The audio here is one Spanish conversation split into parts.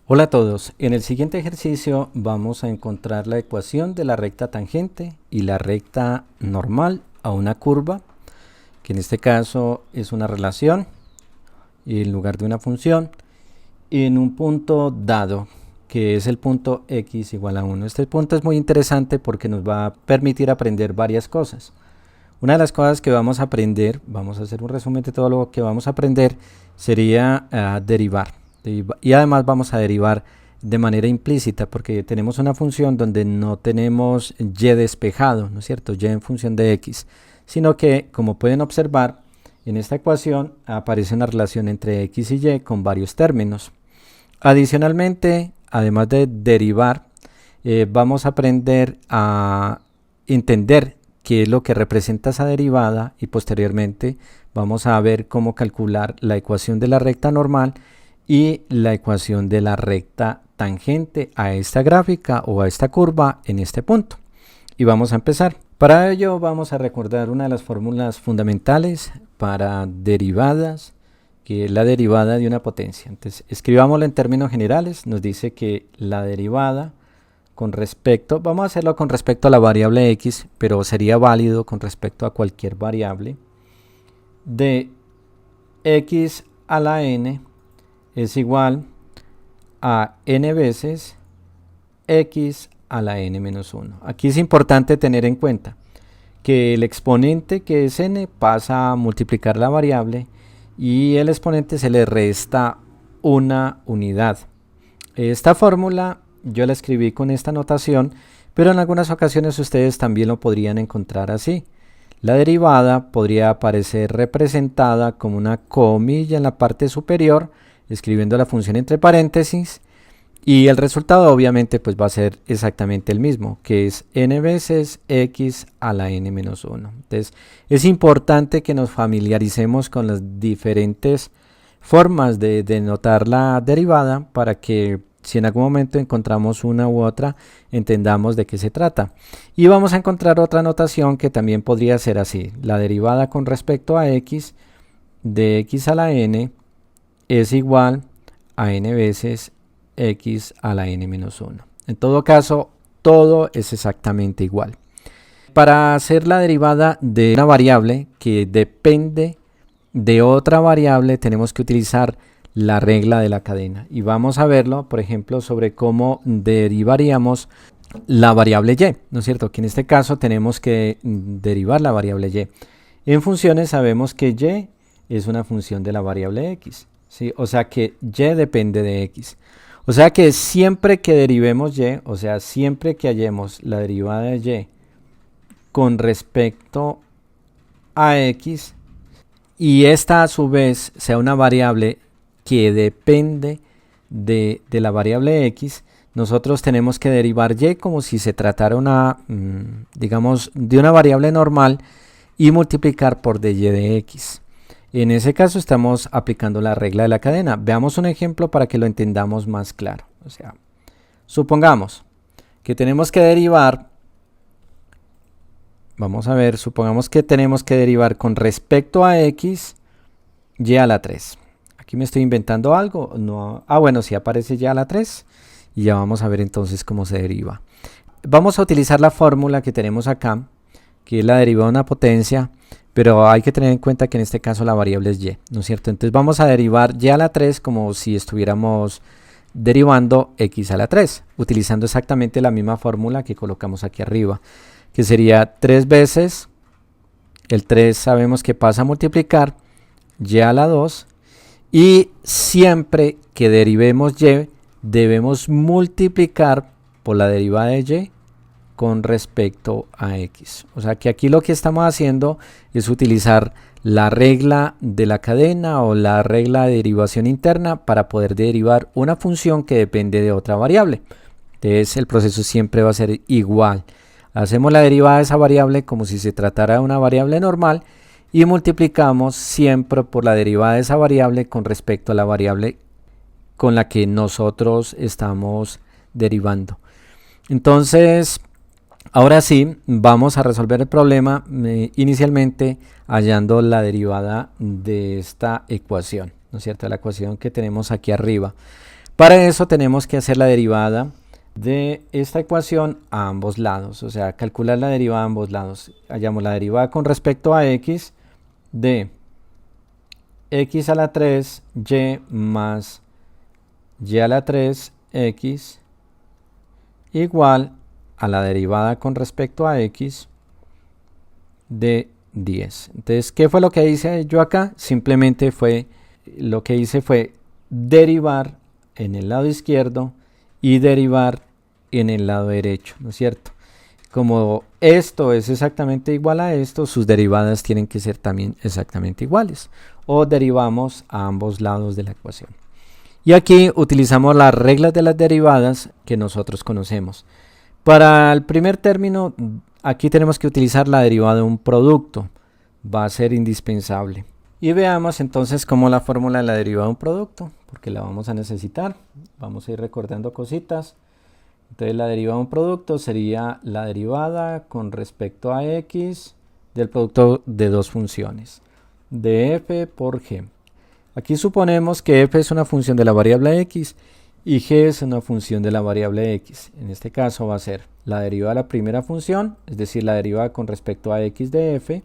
Hola a todos, en el siguiente ejercicio vamos a encontrar la ecuación de la recta tangente y la recta normal a una curva, que en este caso es una relación en lugar de una función, en un punto dado, que es el punto x igual a 1. Este punto es muy interesante porque nos va a permitir aprender varias cosas. Una de las cosas que vamos a aprender, vamos a hacer un resumen de todo lo que vamos a aprender, sería derivar. Y además vamos a derivar de manera implícita porque tenemos una función donde no tenemos y despejado, ¿no es cierto? Y en función de x, sino que, como pueden observar, en esta ecuación aparece una relación entre x y y con varios términos. Adicionalmente, además de derivar, vamos a aprender a entender qué es lo que representa esa derivada y posteriormente vamos a ver cómo calcular la ecuación de la recta normal y la ecuación de la recta tangente a esta gráfica o a esta curva en este punto. Y vamos a empezar. Para ello vamos a recordar una de las fórmulas fundamentales para derivadas, que es la derivada de una potencia. Entonces, escribámoslo en términos generales. Nos dice que la derivada con respecto, vamos a hacerlo con respecto a la variable x, pero sería válido con respecto a cualquier variable, de x a la n es igual a n veces x a la n menos 1. Aquí es importante tener en cuenta que el exponente, que es n, pasa a multiplicar la variable y el exponente se le resta una unidad. Esta fórmula yo la escribí con esta notación, pero en algunas ocasiones ustedes también lo podrían encontrar así. La derivada podría aparecer representada como una comilla en la parte superior, escribiendo la función entre paréntesis, y el resultado obviamente pues va a ser exactamente el mismo, que es n veces x a la n menos 1. Entonces es importante que nos familiaricemos con las diferentes formas de denotar la derivada para que si en algún momento encontramos una u otra, entendamos de qué se trata. Y vamos a encontrar otra notación que también podría ser así. La derivada con respecto a x de x a la n es igual a n veces x a la n menos 1. En todo caso, todo es exactamente igual. Para hacer la derivada de una variable que depende de otra variable, tenemos que utilizar la regla de la cadena. Y vamos a verlo, por ejemplo, sobre cómo derivaríamos la variable y, ¿no es cierto? Que en este caso tenemos que derivar la variable y. En funciones sabemos que y es una función de la variable x. ¿Sí? O sea que y depende de x. O sea que siempre que derivemos y, o sea, siempre que hallemos la derivada de y con respecto a x, y esta a su vez sea una variable que depende de la variable x, nosotros tenemos que derivar y como si se tratara digamos, de una variable normal y multiplicar por dy de x. En ese caso estamos aplicando la regla de la cadena. Veamos un ejemplo para que lo entendamos más claro. O sea, supongamos que tenemos que derivar, vamos a ver, supongamos que tenemos que derivar con respecto a x y a la 3. Aquí me estoy inventando algo. No, bueno, sí aparece y a la 3 y ya vamos a ver entonces cómo se deriva. Vamos a utilizar la fórmula que tenemos acá, que es la derivada de una potencia, pero hay que tener en cuenta que en este caso la variable es y, ¿no es cierto? Entonces vamos a derivar y a la 3 como si estuviéramos derivando x a la 3, utilizando exactamente la misma fórmula que colocamos aquí arriba, que sería 3 veces, el 3 sabemos que pasa a multiplicar, y a la 2, y siempre que derivemos y, debemos multiplicar por la derivada de y con respecto a x. O sea que aquí lo que estamos haciendo es utilizar la regla de la cadena o la regla de derivación interna para poder derivar una función que depende de otra variable. Entonces el proceso siempre va a ser igual. Hacemos la derivada de esa variable como si se tratara de una variable normal y multiplicamos siempre por la derivada de esa variable con respecto a la variable con la que nosotros estamos derivando. Entonces, ahora sí, vamos a resolver el problema inicialmente hallando la derivada de esta ecuación, ¿no es cierto? La ecuación que tenemos aquí arriba. Para eso tenemos que hacer la derivada de esta ecuación a ambos lados, o sea, calcular la derivada a ambos lados. Hallamos la derivada con respecto a x de x a la 3y más y a la 3x igual a la derivada con respecto a x de 10. Entonces, ¿qué fue lo que hice yo acá? Simplemente lo que hice fue derivar en el lado izquierdo y derivar en el lado derecho, ¿no es cierto? Como esto es exactamente igual a esto, sus derivadas tienen que ser también exactamente iguales. O derivamos a ambos lados de la ecuación. Y aquí utilizamos las reglas de las derivadas que nosotros conocemos. Para el primer término, aquí tenemos que utilizar la derivada de un producto. Va a ser indispensable. Y veamos entonces cómo la fórmula de la derivada de un producto, porque la vamos a necesitar. Vamos a ir recordando cositas. Entonces la derivada de un producto sería la derivada con respecto a x del producto de dos funciones, de f por g. Aquí suponemos que f es una función de la variable x y g es una función de la variable x. En este caso va a ser la derivada de la primera función, es decir, la derivada con respecto a x de f,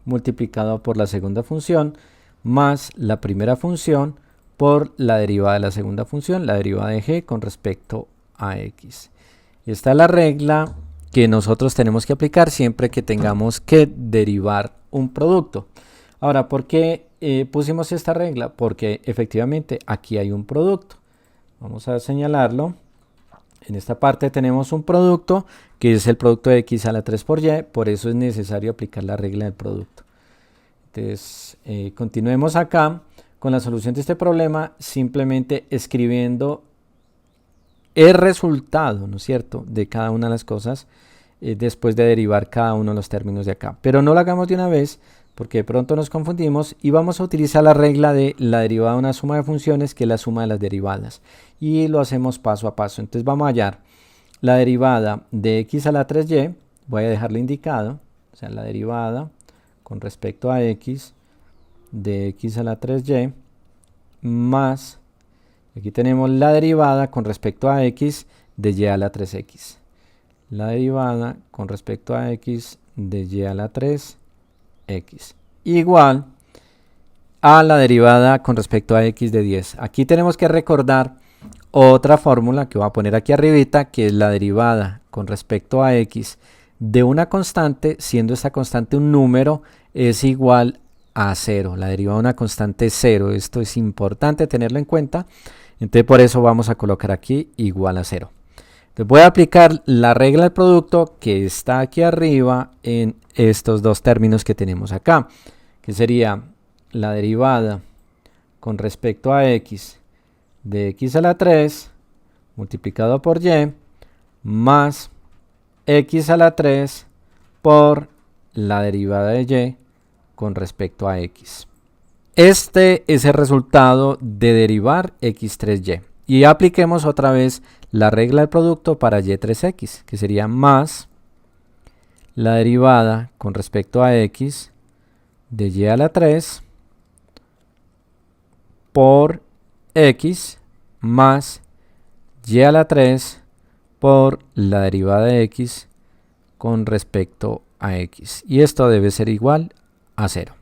multiplicado por la segunda función, más la primera función por la derivada de la segunda función, la derivada de g con respecto a x. Esta es la regla que nosotros tenemos que aplicar siempre que tengamos que derivar un producto. Ahora, ¿por qué pusimos esta regla? Porque efectivamente aquí hay un producto. Vamos a señalarlo. En esta parte tenemos un producto que es el producto de x a la 3 por y, por eso es necesario aplicar la regla del producto. Entonces, continuemos acá con la solución de este problema, simplemente escribiendo el resultado, ¿no es cierto?, de cada una de las cosas después de derivar cada uno de los términos de acá. Pero no lo hagamos de una vez porque de pronto nos confundimos y vamos a utilizar la regla de la derivada de una suma de funciones, que es la suma de las derivadas. Y lo hacemos paso a paso. Entonces vamos a hallar la derivada de x a la 3y, voy a dejarlo indicado, o sea, la derivada con respecto a x de x a la 3y más, aquí tenemos la derivada con respecto a x de y a la 3x. La derivada con respecto a x de y a la 3x igual a la derivada con respecto a x de 10. Aquí tenemos que recordar otra fórmula que voy a poner aquí arribita, que es la derivada con respecto a x de una constante, siendo esta constante un número, es igual a 0. La derivada de una constante es 0. Esto es importante tenerlo en cuenta. Entonces por eso vamos a colocar aquí igual a 0. Entonces voy a aplicar la regla del producto que está aquí arriba en estos dos términos que tenemos acá, que sería la derivada con respecto a x de x a la 3 multiplicado por y más x a la 3 por la derivada de y con respecto a x. Este es el resultado de derivar x3y. Y apliquemos otra vez la regla del producto para y3x, que sería más la derivada con respecto a x de y a la 3 por x más y a la 3 por la derivada de x con respecto a x. Y esto debe ser igual a 0.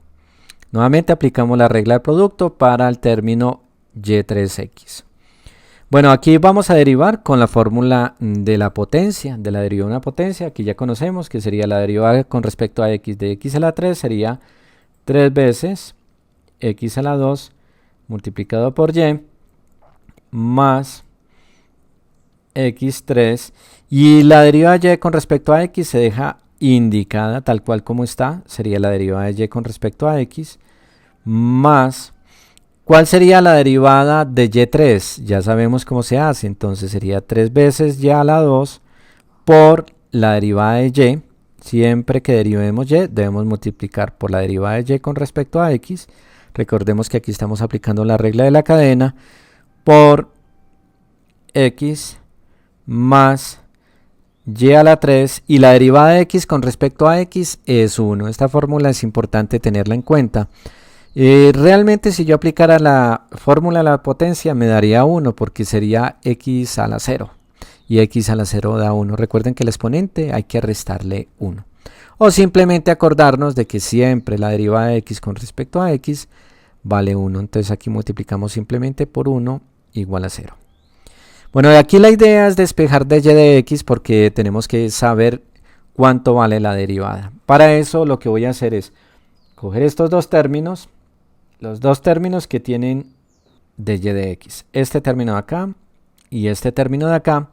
Nuevamente aplicamos la regla del producto para el término y3x. Bueno, aquí vamos a derivar con la fórmula de la potencia, de la derivada de una potencia, que ya conocemos, que sería la derivada con respecto a x de x a la 3, sería 3 veces x a la 2 multiplicado por y más x3, y la derivada de y con respecto a x se deja indicada tal cual como está, sería la derivada de y con respecto a x más, ¿cuál sería la derivada de y3? Ya sabemos cómo se hace, entonces sería 3 veces y a la 2 por la derivada de y. Siempre que derivemos y debemos multiplicar por la derivada de y con respecto a x. Recordemos que aquí estamos aplicando la regla de la cadena por x más y a la 3, y la derivada de x con respecto a x es 1. Esta fórmula es importante tenerla en cuenta. Realmente si yo aplicara la fórmula de la potencia me daría 1 porque sería x a la 0 y x a la 0 da 1. Recuerden que el exponente hay que restarle 1. O simplemente acordarnos de que siempre la derivada de x con respecto a x vale 1. Entonces aquí multiplicamos simplemente por 1 igual a 0. Bueno, aquí la idea es despejar dy de x porque tenemos que saber cuánto vale la derivada. Para eso lo que voy a hacer es coger estos dos términos, los dos términos que tienen dy de x, este término de acá y este término de acá,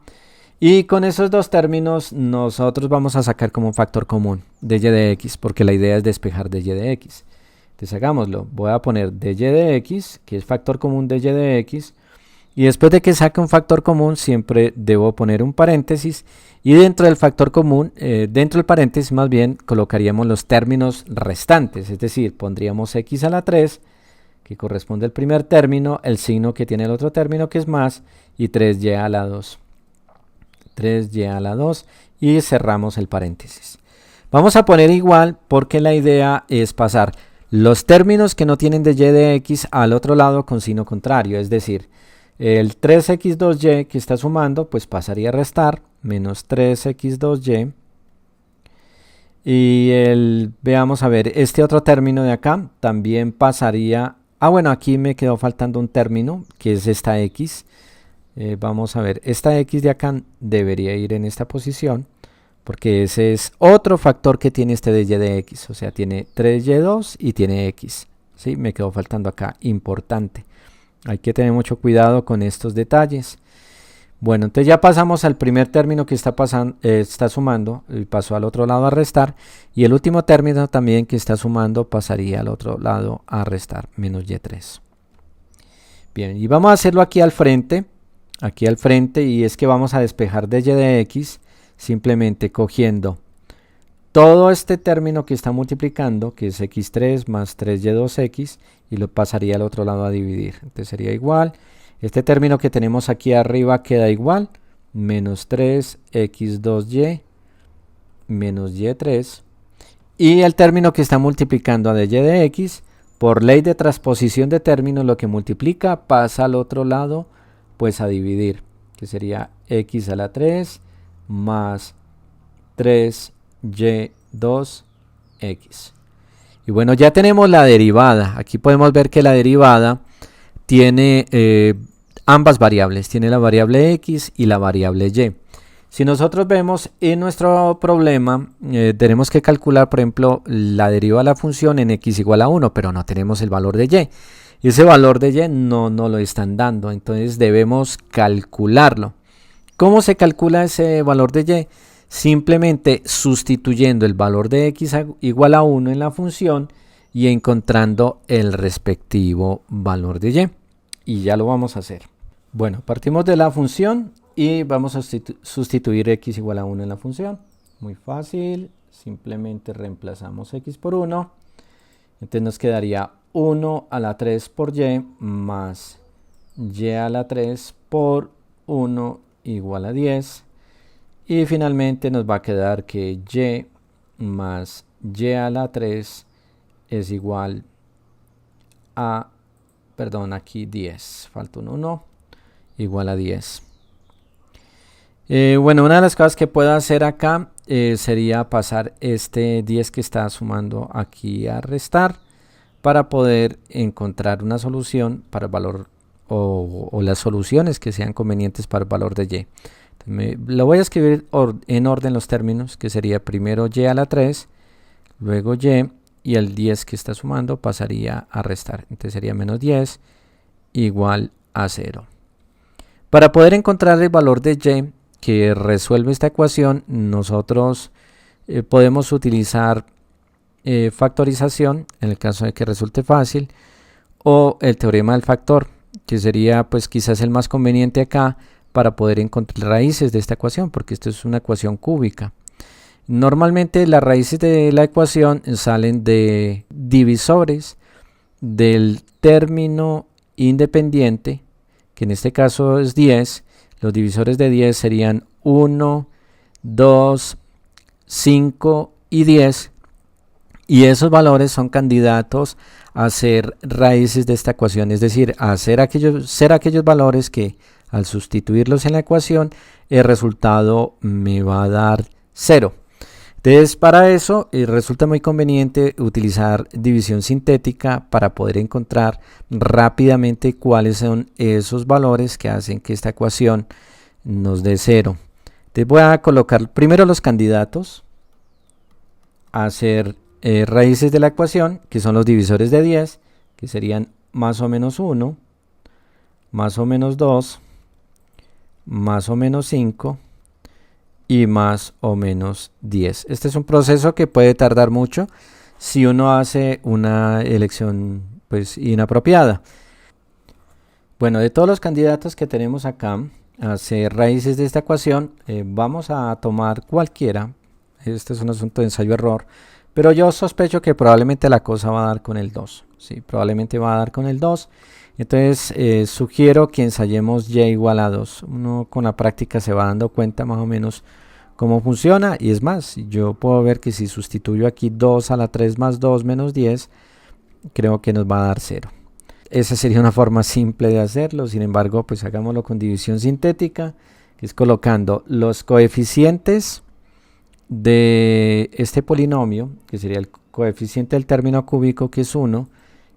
y con esos dos términos nosotros vamos a sacar como un factor común dy de x, porque la idea es despejar dy de x. Entonces hagámoslo, voy a poner dy de x, que es factor común dy de x, y después de que saque un factor común siempre debo poner un paréntesis, y dentro del factor común, dentro del paréntesis más bien, colocaríamos los términos restantes, es decir, pondríamos x a la 3, que corresponde al primer término, el signo que tiene el otro término que es más, y 3y a la 2. 3y a la 2 y cerramos el paréntesis. Vamos a poner igual porque la idea es pasar los términos que no tienen dy de x al otro lado con signo contrario, es decir, el 3x2y que está sumando pues pasaría a restar menos 3x2y y veamos a ver, este otro término de acá también pasaría, bueno, aquí me quedó faltando un término que es esta x. Vamos a ver, esta x de acá debería ir en esta posición porque ese es otro factor que tiene este dy de x, o sea, tiene 3y2 y tiene x, ¿sí? Me quedó faltando acá, importante. Hay que tener mucho cuidado con estos detalles. Bueno, entonces ya pasamos al primer término que está sumando y pasó al otro lado a restar, y el último término también que está sumando pasaría al otro lado a restar, menos y3. Bien, y vamos a hacerlo aquí al frente, y es que vamos a despejar dy de x simplemente cogiendo todo este término que está multiplicando, que es x3 más 3y2x, y lo pasaría al otro lado a dividir. Entonces sería igual, este término que tenemos aquí arriba queda igual, menos 3x2y menos y3, y el término que está multiplicando a dy de x, por ley de transposición de términos, lo que multiplica pasa al otro lado pues a dividir, que sería x a la 3 más 3y2x. Y bueno, ya tenemos la derivada. Aquí podemos ver que la derivada tiene ambas variables, tiene la variable x y la variable y. Si nosotros vemos en nuestro problema, tenemos que calcular, por ejemplo, la derivada de la función en x igual a 1, pero no tenemos el valor de y. Y ese valor de y no lo están dando, entonces debemos calcularlo. ¿Cómo se calcula ese valor de y? Simplemente sustituyendo el valor de x igual a 1 en la función y encontrando el respectivo valor de y. Y ya lo vamos a hacer. Bueno, partimos de la función y vamos a sustituir x igual a 1 en la función. Muy fácil, simplemente reemplazamos x por 1. Entonces nos quedaría 1 a la 3 por y más y a la 3 por 1 igual a 10. Y finalmente nos va a quedar que y más y a la 3 es igual a, aquí 10, falta un 1, igual a 10. Bueno, una de las cosas que puedo hacer acá sería pasar este 10 que está sumando aquí a restar para poder encontrar una solución para el valor o las soluciones que sean convenientes para el valor de y. Lo voy a escribir en orden los términos, que sería primero y a la 3, luego y el 10 que está sumando pasaría a restar. Entonces sería menos 10 igual a 0. Para poder encontrar el valor de y que resuelve esta ecuación, nosotros podemos utilizar factorización en el caso de que resulte fácil, o el teorema del factor, que sería pues quizás el más conveniente acá para poder encontrar raíces de esta ecuación, porque esto es una ecuación cúbica. Normalmente las raíces de la ecuación salen de divisores del término independiente, que en este caso es 10. Los divisores de 10 serían 1, 2, 5 y 10. Y esos valores son candidatos hacer raíces de esta ecuación, es decir, ser aquellos valores que al sustituirlos en la ecuación el resultado me va a dar 0. Entonces para eso resulta muy conveniente utilizar división sintética para poder encontrar rápidamente cuáles son esos valores que hacen que esta ecuación nos dé 0. Entonces voy a colocar primero los candidatos a hacer raíces de la ecuación, que son los divisores de 10, que serían más o menos 1, más o menos 2, más o menos 5 y más o menos 10. Este es un proceso que puede tardar mucho si uno hace una elección pues inapropiada. Bueno, de todos los candidatos que tenemos acá a hacer raíces de esta ecuación, vamos a tomar cualquiera. Este es un asunto de ensayo-error, pero yo sospecho que probablemente la cosa va a dar con el 2. Sí, probablemente va a dar con el 2. Entonces sugiero que ensayemos y igual a 2. Uno con la práctica se va dando cuenta más o menos cómo funciona. Y es más, yo puedo ver que si sustituyo aquí 2 a la 3 más 2 menos 10, creo que nos va a dar 0. Esa sería una forma simple de hacerlo. Sin embargo, pues hagámoslo con división sintética, que es colocando los coeficientes de este polinomio, que sería el coeficiente del término cúbico, que es 1,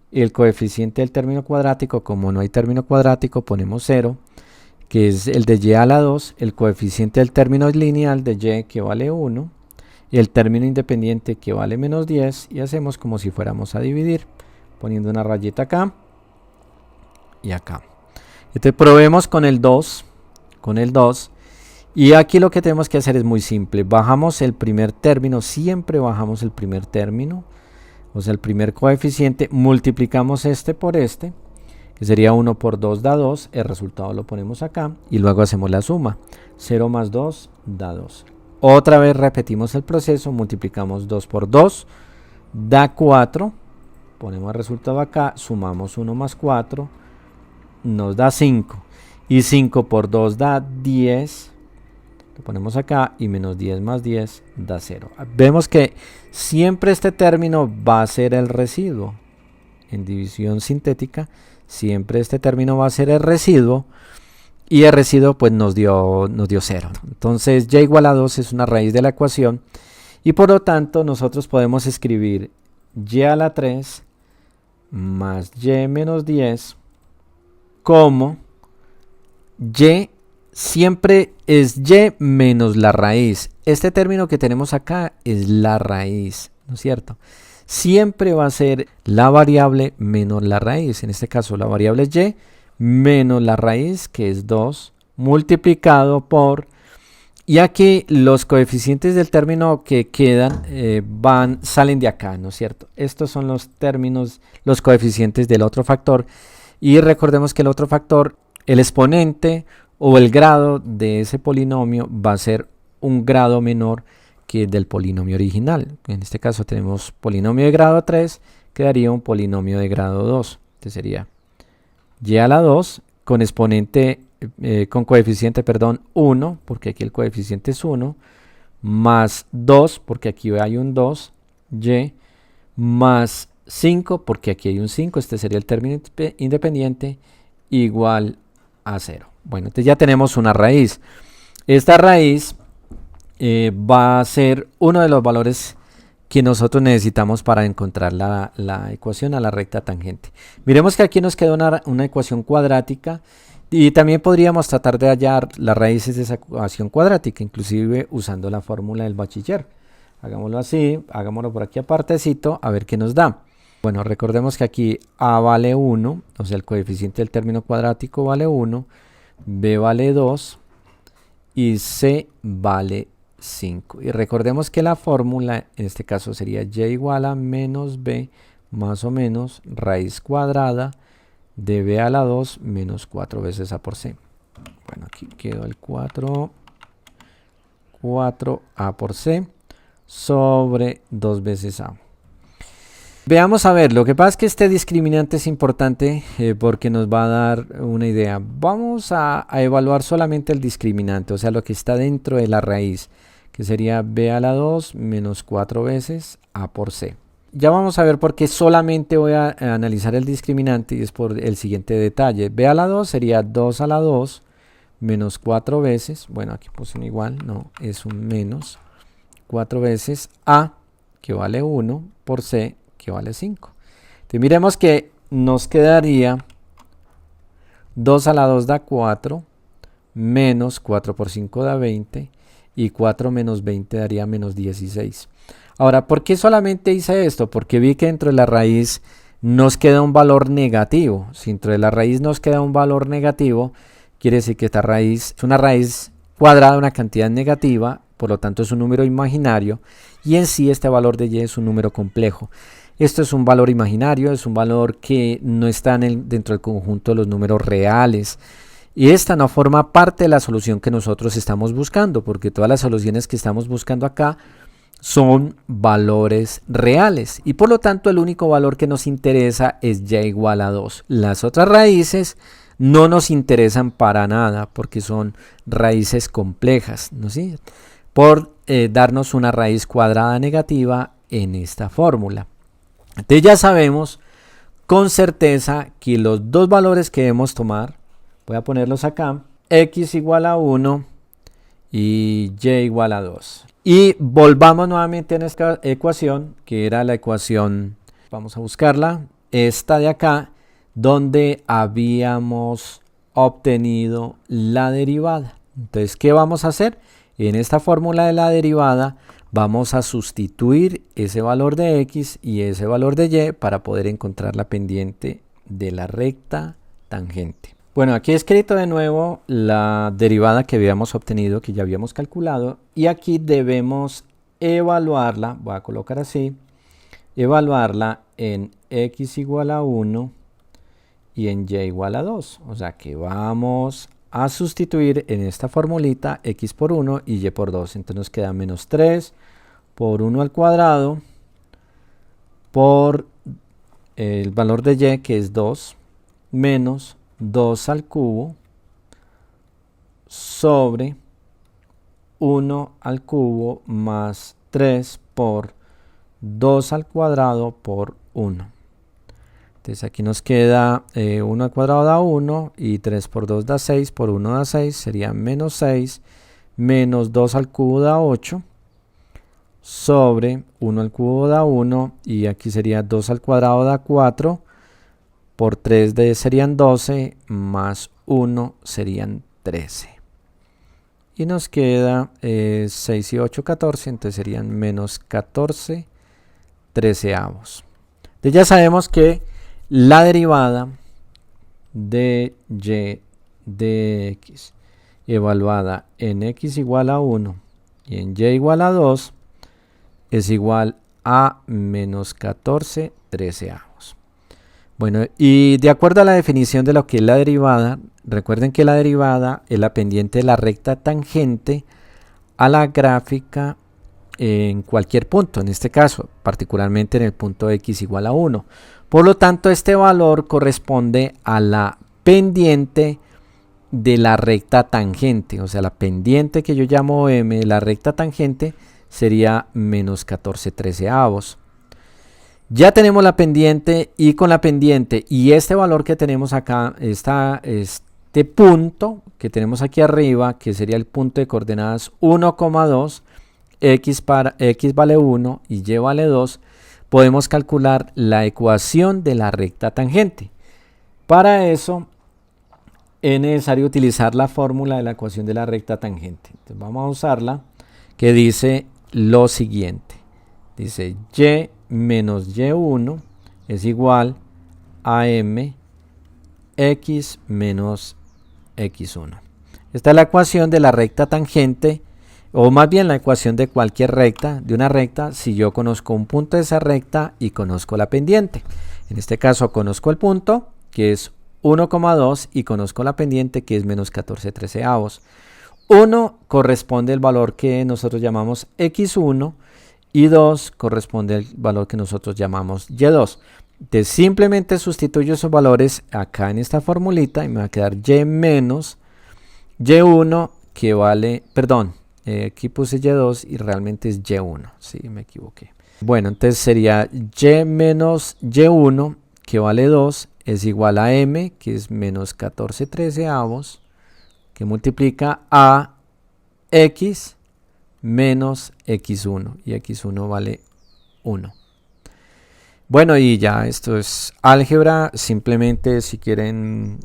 y el coeficiente del término cuadrático, como no hay término cuadrático, ponemos 0, que es el de y a la 2, el coeficiente del término lineal de y, que vale 1, y el término independiente, que vale menos 10, y hacemos como si fuéramos a dividir, poniendo una rayita acá y acá. Entonces probemos con el 2, y aquí lo que tenemos que hacer es muy simple. Bajamos el primer término, siempre bajamos el primer término, o sea el primer coeficiente, multiplicamos este por este, que sería 1 por 2 da 2, el resultado lo ponemos acá, y luego hacemos la suma, 0 más 2 da 2. Otra vez repetimos el proceso, multiplicamos 2 por 2, da 4, ponemos el resultado acá, sumamos 1 más 4, nos da 5, y 5 por 2 da 10, lo ponemos acá, y menos 10 más 10 da 0. Vemos que siempre este término va a ser el residuo. En división sintética, siempre este término va a ser el residuo, y el residuo pues nos dio 0. Entonces y igual a 2 es una raíz de la ecuación, y por lo tanto nosotros podemos escribir y a la 3 más y menos 10 como y siempre es y menos la raíz. Este término que tenemos acá es la raíz, ¿no es cierto? Siempre va a ser la variable menos la raíz. En este caso la variable es y menos la raíz, que es 2, multiplicado por... Y aquí los coeficientes del término que quedan salen de acá, ¿no es cierto? Estos son los términos, los coeficientes del otro factor. Y recordemos que el otro factor, el exponente o el grado de ese polinomio va a ser un grado menor que el del polinomio original. En este caso tenemos polinomio de grado 3, quedaría un polinomio de grado 2. Este sería y a la 2 con exponente, con coeficiente, perdón, 1, porque aquí el coeficiente es 1, más 2, porque aquí hay un 2, y, más 5, porque aquí hay un 5, este sería el término independiente, igual a 0. Bueno, entonces ya tenemos una raíz. Esta raíz va a ser uno de los valores que nosotros necesitamos para encontrar la ecuación a la recta tangente. Miremos que aquí nos queda una ecuación cuadrática, y también podríamos tratar de hallar las raíces de esa ecuación cuadrática, inclusive usando la fórmula del bachiller. Hagámoslo así, hagámoslo por aquí apartecito, a ver qué nos da. Bueno, recordemos que aquí a vale 1, o sea el coeficiente del término cuadrático vale 1, b vale 2 y c vale 5. Y recordemos que la fórmula en este caso sería y igual a menos b más o menos raíz cuadrada de b a la 2 menos 4 veces a por c. Bueno, aquí quedó el 4a por c sobre 2 veces a. Veamos a ver, lo que pasa es que este discriminante es importante porque nos va a dar una idea. Vamos a evaluar solamente el discriminante, o sea, lo que está dentro de la raíz, que sería b a la 2 menos 4 veces a por c. Ya vamos a ver por qué solamente voy a analizar el discriminante y es por el siguiente detalle. B a la 2 sería 2 a la 2 menos 4 veces, bueno aquí puse un igual, no, es un menos 4 veces A, que vale 1, por C, que vale 5. Entonces miremos que nos quedaría 2 a la 2 da 4, menos 4 por 5 da 20, y 4 menos 20 daría menos 16. Ahora, ¿por qué solamente hice esto? Porque vi que dentro de la raíz nos queda un valor negativo. Si dentro de la raíz nos queda un valor negativo, quiere decir que esta raíz es una raíz cuadrada, una cantidad negativa, por lo tanto es un número imaginario, y en sí este valor de y es un número complejo. Esto es un valor imaginario, es un valor que no está dentro del conjunto de los números reales. Y esta no forma parte de la solución que nosotros estamos buscando, porque todas las soluciones que estamos buscando acá son valores reales. Y por lo tanto el único valor que nos interesa es y igual a 2. Las otras raíces no nos interesan para nada, porque son raíces complejas, ¿no? ¿Sí? Por darnos una raíz cuadrada negativa en esta fórmula. Entonces ya sabemos con certeza que los dos valores que debemos tomar, voy a ponerlos acá, x igual a 1 y y igual a 2. Y volvamos nuevamente en esta ecuación, que era la ecuación, vamos a buscarla, esta de acá, donde habíamos obtenido la derivada. Entonces, ¿qué vamos a hacer? En esta fórmula de la derivada vamos a sustituir ese valor de x y ese valor de y para poder encontrar la pendiente de la recta tangente. Bueno, aquí he escrito de nuevo la derivada que habíamos obtenido, que ya habíamos calculado, y aquí debemos evaluarla, voy a colocar así, evaluarla en x igual a 1 y en y igual a 2. O sea que vamos a sustituir en esta formulita x por 1 y y por 2. Entonces nos queda menos 3 por 1 al cuadrado por el valor de y, que es 2, menos 2 al cubo sobre 1 al cubo más 3 por 2 al cuadrado por 1. Entonces aquí nos queda 1 al cuadrado da 1 y 3 por 2 da 6, por 1 da 6, sería menos 6, menos 2 al cubo da 8, sobre 1 al cubo da 1 y aquí sería 2 al cuadrado da 4, por 3 serían 12, más 1 serían 13. Y nos queda 6 y 8, 14, entonces serían menos 14 treceavos. Entonces ya sabemos que la derivada de y de x evaluada en x igual a 1 y en y igual a 2 es igual a menos 14 treceavos. Bueno, y de acuerdo a la definición de lo que es la derivada, recuerden que la derivada es la pendiente de la recta tangente a la gráfica en cualquier punto, en este caso, particularmente en el punto x igual a 1. Por lo tanto, este valor corresponde a la pendiente de la recta tangente, o sea, la pendiente que yo llamo m de la recta tangente sería menos 14 treceavos. Ya tenemos la pendiente y con la pendiente y este valor que tenemos acá, este punto que tenemos aquí arriba, que sería el punto de coordenadas 1,2, x vale 1 y y vale 2, podemos calcular la ecuación de la recta tangente. Para eso es necesario utilizar la fórmula de la ecuación de la recta tangente. Entonces vamos a usarla, que dice lo siguiente. Dice y menos y1 es igual a m x menos x1. Esta es la ecuación de la recta tangente, o más bien la ecuación de cualquier recta, de una recta, si yo conozco un punto de esa recta y conozco la pendiente. En este caso conozco el punto, que es 1,2, y conozco la pendiente, que es menos 14 treceavos. 1 corresponde al valor que nosotros llamamos x1, y 2 corresponde al valor que nosotros llamamos y2. Entonces simplemente sustituyo esos valores acá en esta formulita y me va a quedar y menos y1, que vale, perdón, aquí puse y2 y realmente es y1, sí, me equivoqué. Bueno, entonces sería y menos y1, que vale 2, es igual a m, que es menos 14 treceavos, que multiplica a x menos x1, y x1 vale 1. Bueno, y ya esto es álgebra, simplemente si quieren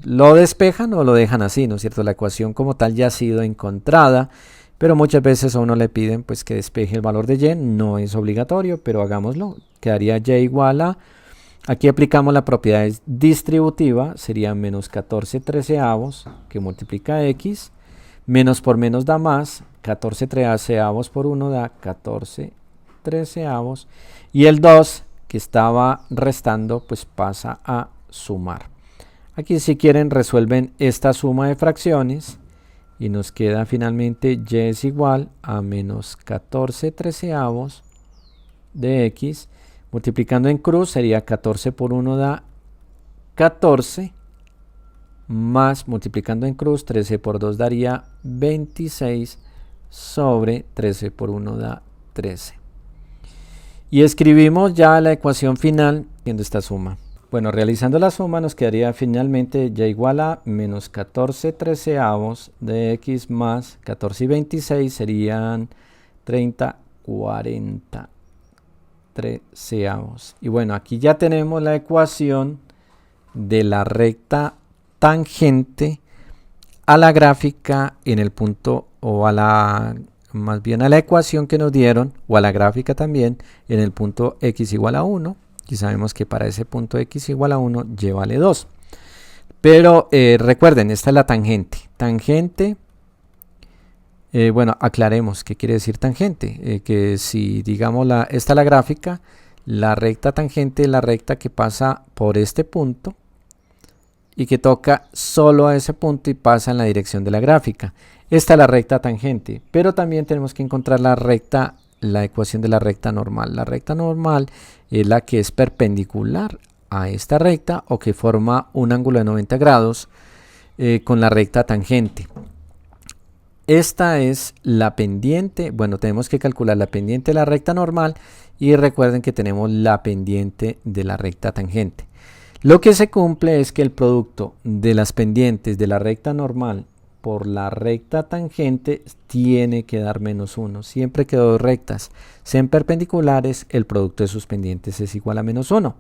lo despejan o lo dejan así, ¿no es cierto? La ecuación como tal ya ha sido encontrada, pero muchas veces a uno le piden pues que despeje el valor de y, no es obligatorio, pero hagámoslo. Quedaría y igual a, aquí aplicamos la propiedad distributiva, sería menos 14 treceavos, que multiplica x, menos por menos da más, 14 treceavos por 1 da 14 treceavos, y el 2 que estaba restando pues pasa a sumar. Aquí si quieren resuelven esta suma de fracciones y nos queda finalmente y es igual a menos 14 treceavos de x, multiplicando en cruz sería 14 por 1 da 14, más multiplicando en cruz 13 por 2 daría 26 sobre 13 por 1 da 13. Y escribimos ya la ecuación final haciendo esta suma. Bueno, realizando la suma nos quedaría finalmente y igual a menos 14 treceavos de x más 14 y 26 serían 30, 40 treceavos. Y bueno, aquí ya tenemos la ecuación de la recta tangente a la gráfica en el punto, o a la, más bien a la ecuación que nos dieron, o a la gráfica también, en el punto x igual a 1. Y sabemos que para ese punto x igual a 1, y vale 2. Pero recuerden, esta es la tangente. Tangente, bueno, aclaremos qué quiere decir tangente. Que si, digamos, esta es la gráfica, la recta tangente es la recta que pasa por este punto y que toca solo a ese punto y pasa en la dirección de la gráfica. Esta es la recta tangente, pero también tenemos que encontrar la recta, la ecuación de la recta normal. La recta normal es la que es perpendicular a esta recta o que forma un ángulo de 90 grados con la recta tangente. Esta es la pendiente. Bueno, tenemos que calcular la pendiente de la recta normal y recuerden que tenemos la pendiente de la recta tangente. Lo que se cumple es que el producto de las pendientes de la recta normal por la recta tangente tiene que dar menos 1. Siempre que dos rectas sean perpendiculares, el producto de sus pendientes es igual a menos 1.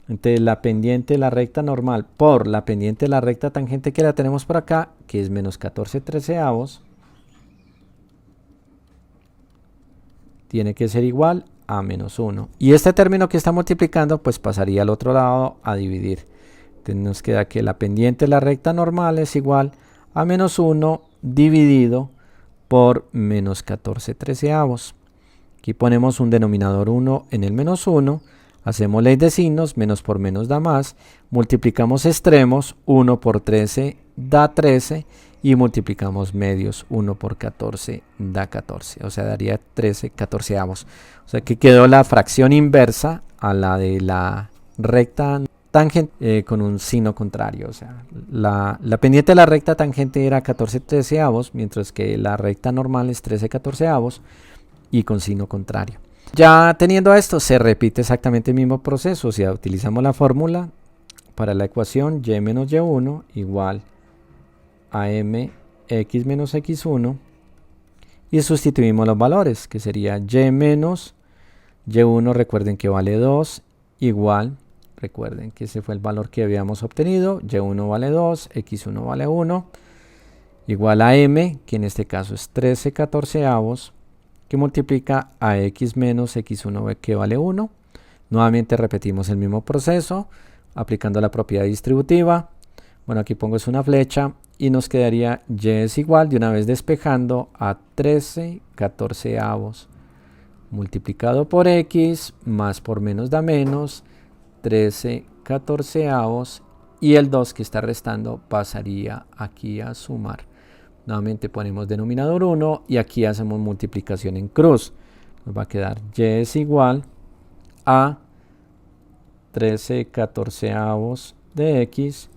Entonces la pendiente de la recta normal por la pendiente de la recta tangente, que la tenemos por acá, que es menos 14 treceavos, tiene que ser igual a menos 1. Y este término que está multiplicando pues pasaría al otro lado a dividir. Entonces nos queda que la pendiente de la recta normal es igual a menos 1 dividido por menos 14 treceavos. Aquí ponemos un denominador 1 en el menos 1. Hacemos ley de signos, menos por menos da más. Multiplicamos extremos, 1 por 13 da 13. Y multiplicamos medios, 1 por 14 da 14, o sea, daría 13 catorceavos. O sea que quedó la fracción inversa a la de la recta tangente con un signo contrario. O sea, la pendiente de la recta tangente era 14 treceavos, mientras que la recta normal es 13 catorceavos y con signo contrario. Ya teniendo esto, se repite exactamente el mismo proceso. O sea, utilizamos la fórmula para la ecuación y menos y1 igual a mx menos x1 y sustituimos los valores, que sería y menos y1, recuerden que vale 2, igual, recuerden que ese fue el valor que habíamos obtenido, y1 vale 2, x1 vale 1, igual a m, que en este caso es 13 catorceavos, que multiplica a x menos x1, que vale 1. Nuevamente repetimos el mismo proceso, aplicando la propiedad distributiva. Bueno, aquí pongo es una flecha y nos quedaría y es igual, de una vez despejando, a 13 catorceavos multiplicado por x más por menos da menos, 13 catorceavos, y el 2 que está restando pasaría aquí a sumar. Nuevamente ponemos denominador 1 y aquí hacemos multiplicación en cruz. Nos va a quedar y es igual a 13 catorceavos de x.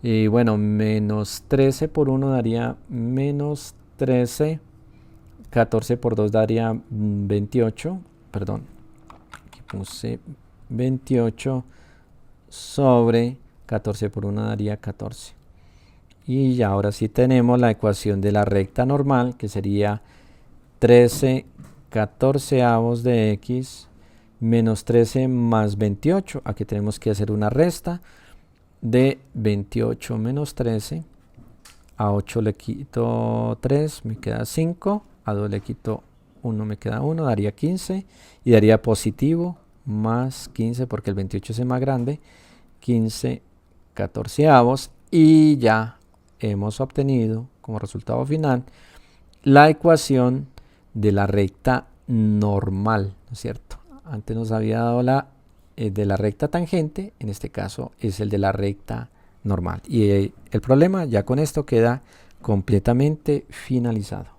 Y bueno, menos 13 por 1 daría menos 13. 14 por 2 daría 28. Perdón, puse 28 sobre 14 por 1 daría 14. Y ya ahora sí tenemos la ecuación de la recta normal, que sería 13 catorceavos de x menos 13 más 28. Aquí tenemos que hacer una resta de 28 menos 13. A 8 le quito 3, me queda 5. A 2 le quito 1, me queda 1, daría 15. Y daría positivo más 15 porque el 28 es el más grande. 15 catorceavos. Y ya hemos obtenido como resultado final la ecuación de la recta normal, ¿no es cierto? Antes nos había dado la de la recta tangente, en este caso es el de la recta normal. Y el problema ya con esto queda completamente finalizado.